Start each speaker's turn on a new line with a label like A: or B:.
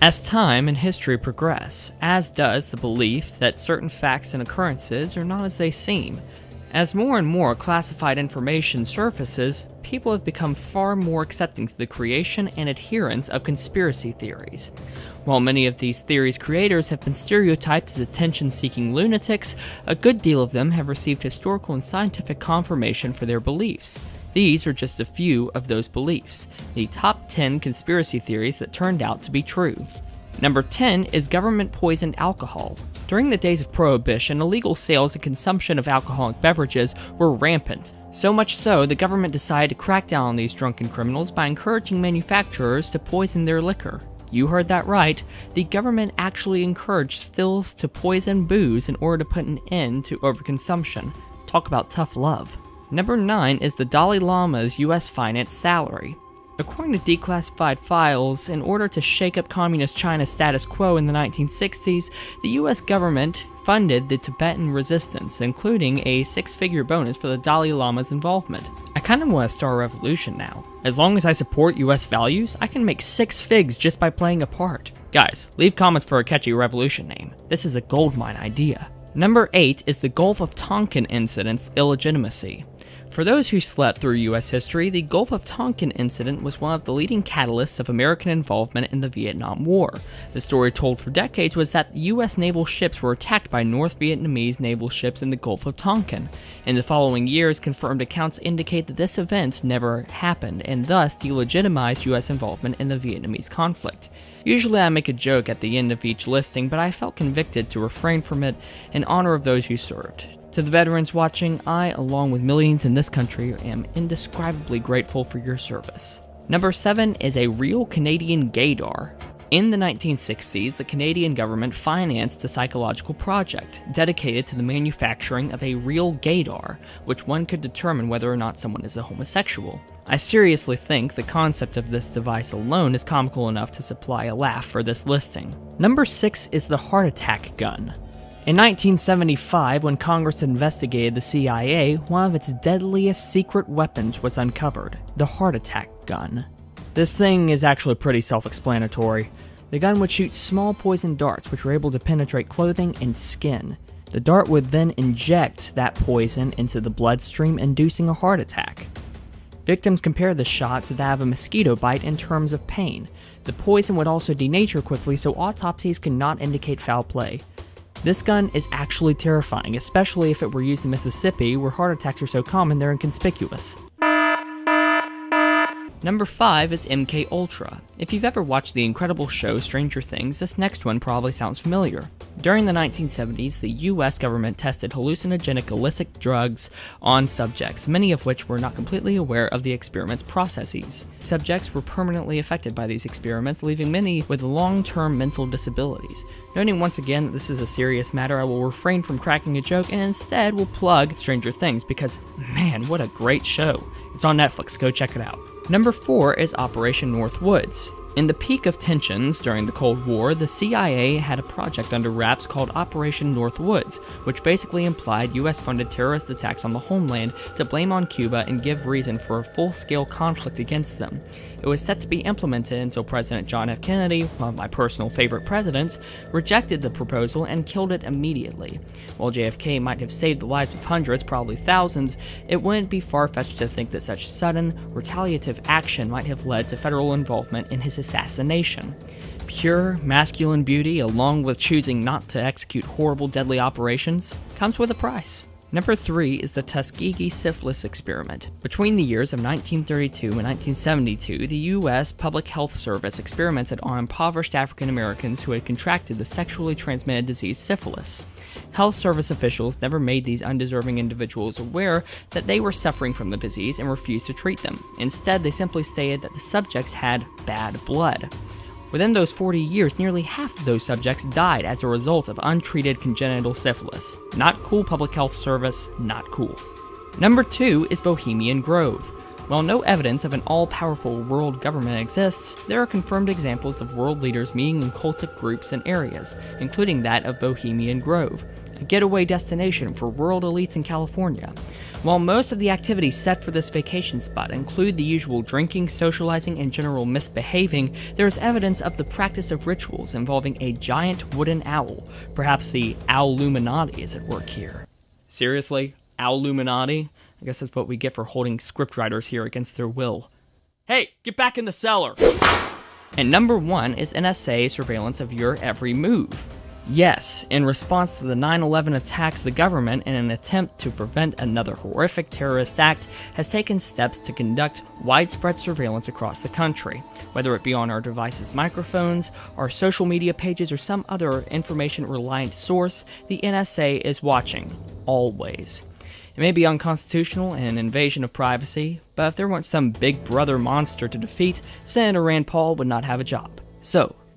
A: as time and history progress, as does the belief that certain facts and occurrences are not as they seem. As more and more classified information surfaces, people have become far more accepting to the creation and adherence of conspiracy theories. While many of these theories' creators have been stereotyped as attention-seeking lunatics, a good deal of them have received historical and scientific confirmation for their beliefs. These are just a few of those beliefs, the top 10 conspiracy theories that turned out to be true. Number 10 is government-poisoned alcohol. During the days of Prohibition, illegal sales and consumption of alcoholic beverages were rampant. So much so, the government decided to crack down on these drunken criminals by encouraging manufacturers to poison their liquor. You heard that right. The government actually encouraged stills to poison booze in order to put an end to overconsumption. Talk about tough love. Number 9 is the Dalai Lama's U.S. finance salary. According to declassified files, in order to shake up communist China's status quo in the 1960s, the US government funded the Tibetan resistance, including a 6-figure bonus for the Dalai Lama's involvement. I kinda want to start a revolution now. As long as I support US values, I can make 6 figs just by playing a part. Guys, leave comments for a catchy revolution name. This is a goldmine idea. Number 8 is the Gulf of Tonkin incident's illegitimacy. For those who slept through U.S. history, the Gulf of Tonkin incident was one of the leading catalysts of American involvement in the Vietnam War. The story told for decades was that U.S. naval ships were attacked by North Vietnamese naval ships in the Gulf of Tonkin. In the following years, confirmed accounts indicate that this event never happened, and thus delegitimized U.S. involvement in the Vietnamese conflict. Usually I make a joke at the end of each listing, but I felt convicted to refrain from it in honor of those who served. To the veterans watching, I, along with millions in this country, am indescribably grateful for your service. Number 7 is a real Canadian gaydar. In the 1960s, the Canadian government financed a psychological project dedicated to the manufacturing of a real gaydar, which one could determine whether or not someone is a homosexual. I seriously think the concept of this device alone is comical enough to supply a laugh for this listing. Number 6 is the heart attack gun. In 1975, when Congress investigated the CIA, one of its deadliest secret weapons was uncovered, the heart attack gun. This thing is actually pretty self-explanatory. The gun would shoot small poison darts which were able to penetrate clothing and skin. The dart would then inject that poison into the bloodstream, inducing a heart attack. Victims compared the shot to that of a mosquito bite in terms of pain. The poison would also denature quickly, so autopsies could not indicate foul play. This gun is actually terrifying, especially if it were used in Mississippi, where heart attacks are so common they're inconspicuous. Number 5 is MK Ultra. If you've ever watched the incredible show Stranger Things, this next one probably sounds familiar. During the 1970s, the US government tested hallucinogenic illicit drugs on subjects, many of which were not completely aware of the experiment's processes. Subjects were permanently affected by these experiments, leaving many with long-term mental disabilities. Noting once again that this is a serious matter, I will refrain from cracking a joke and instead will plug Stranger Things because, man, what a great show. It's on Netflix, go check it out. Number 4 is Operation North Woods. In the peak of tensions during the Cold War, the CIA had a project under wraps called Operation North Woods, which basically implied US-funded terrorist attacks on the homeland to blame on Cuba and give reason for a full-scale conflict against them. It was set to be implemented until President John F. Kennedy, one of my personal favorite presidents, rejected the proposal and killed it immediately. While JFK might have saved the lives of hundreds, probably thousands, it wouldn't be far-fetched to think that such sudden, retaliative action might have led to federal involvement in his assassination. Pure, masculine beauty, along with choosing not to execute horrible, deadly operations, comes with a price. Number 3 is the Tuskegee syphilis experiment. Between the years of 1932 and 1972, the U.S. Public Health Service experimented on impoverished African Americans who had contracted the sexually transmitted disease syphilis. Health Service officials never made these undeserving individuals aware that they were suffering from the disease and refused to treat them. Instead, they simply stated that the subjects had bad blood. Within those 40 years, nearly half of those subjects died as a result of untreated congenital syphilis. Not cool, Public Health Service, not cool. Number 2 is Bohemian Grove. While no evidence of an all-powerful world government exists, there are confirmed examples of world leaders meeting in cultic groups and areas, including that of Bohemian Grove. a getaway destination for rural elites in California. While most of the activities set for this vacation spot include the usual drinking, socializing, and general misbehaving, there is evidence of the practice of rituals involving a giant wooden owl. Perhaps the Owluminati is at work here. Seriously? Owluminati? I guess that's what we get for holding scriptwriters here against their will. Hey, get back in the cellar! And number 1 is NSA surveillance of your every move. Yes, in response to the 9/11 attacks, the government, in an attempt to prevent another horrific terrorist act, has taken steps to conduct widespread surveillance across the country. Whether it be on our devices' microphones, our social media pages, or some other information-reliant source, the NSA is watching. Always. It may be unconstitutional and an invasion of privacy, but if there weren't some big brother monster to defeat, Senator Rand Paul would not have a job. So,